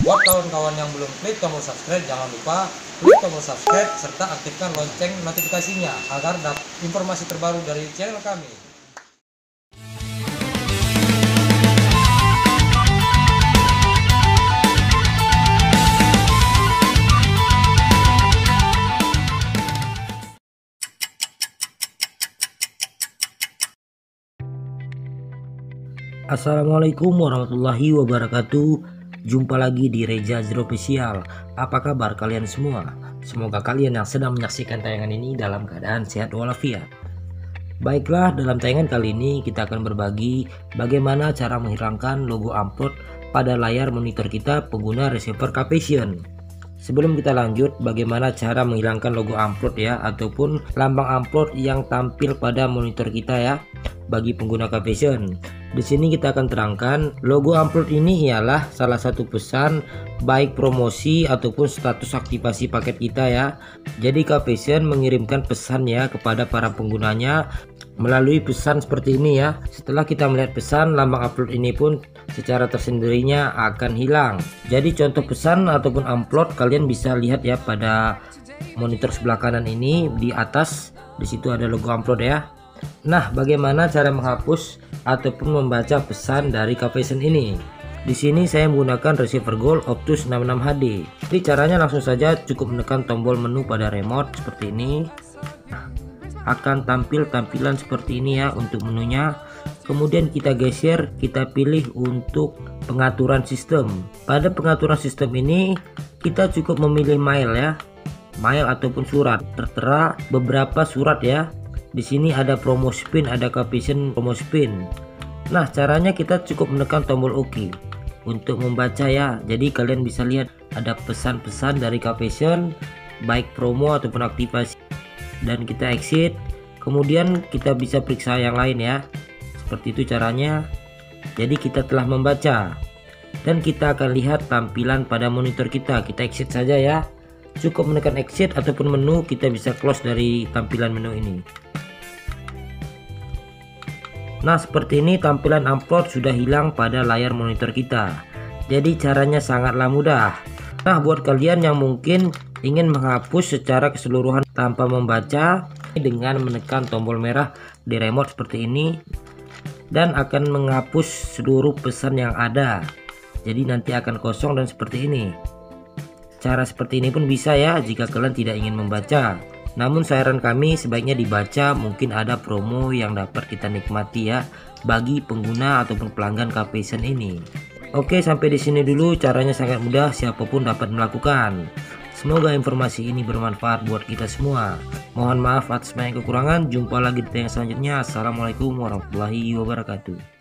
Buat kawan-kawan yang belum klik tombol subscribe, jangan lupa klik tombol subscribe serta aktifkan lonceng notifikasinya agar dapat informasi terbaru dari channel kami. Assalamualaikum warahmatullahi wabarakatuh. Jumpa lagi di Reza Zero Official. Apa kabar kalian semua? Semoga kalian yang sedang menyaksikan tayangan ini dalam keadaan sehat walafiat. Baiklah, dalam tayangan kali ini kita akan berbagi bagaimana cara menghilangkan logo upload pada layar monitor kita pengguna receiver Capacion. Sebelum kita lanjut, bagaimana cara menghilangkan logo upload ya, ataupun lambang upload yang tampil pada monitor kita ya, bagi pengguna Capacion. Di sini kita akan terangkan logo upload ini ialah salah satu pesan baik promosi ataupun status aktivasi paket kita ya. Jadi Capacion mengirimkan pesan ya kepada para penggunanya melalui pesan seperti ini ya. Setelah kita melihat pesan, lambang upload ini pun secara tersendirinya akan hilang. Jadi contoh pesan ataupun upload kalian bisa lihat ya pada monitor sebelah kanan ini di atas, di situ ada logo upload ya. Nah, bagaimana cara menghapus ataupun membaca pesan dari Capacion ini? Di sini saya menggunakan receiver Gold Optus 66 HD. Jadi caranya langsung saja cukup menekan tombol menu pada remote seperti ini. Nah, akan tampil tampilan seperti ini ya untuk menunya. Kemudian kita geser, kita pilih untuk pengaturan sistem. Pada pengaturan sistem ini kita cukup memilih mail ya, mail ataupun surat. Tertera beberapa surat ya. Di sini ada promo spin, ada Capacion promo spin. Nah, caranya kita cukup menekan tombol OK untuk membaca ya. Jadi kalian bisa lihat ada pesan-pesan dari Capacion baik promo ataupun aktivasi. Dan kita exit. Kemudian kita bisa periksa yang lain ya. Seperti itu caranya. Jadi kita telah membaca. Dan kita akan lihat tampilan pada monitor kita. Kita exit saja ya. Cukup menekan exit ataupun menu, kita bisa close dari tampilan menu ini. Nah, seperti ini tampilan upload sudah hilang pada layar monitor kita. Jadi caranya sangatlah mudah. Nah, buat kalian yang mungkin ingin menghapus secara keseluruhan tanpa membaca, dengan menekan tombol merah di remote seperti ini, dan akan menghapus seluruh pesan yang ada. Jadi nanti akan kosong dan seperti ini. Cara seperti ini pun bisa ya jika kalian tidak ingin membaca. Namun saran kami sebaiknya dibaca, mungkin ada promo yang dapat kita nikmati ya bagi pengguna ataupun pelanggan Capacion ini. Oke, sampai di sini dulu, caranya sangat mudah, siapapun dapat melakukan. Semoga informasi ini bermanfaat buat kita semua. Mohon maaf atas banyak kekurangan, jumpa lagi di tayangan selanjutnya. Assalamualaikum warahmatullahi wabarakatuh.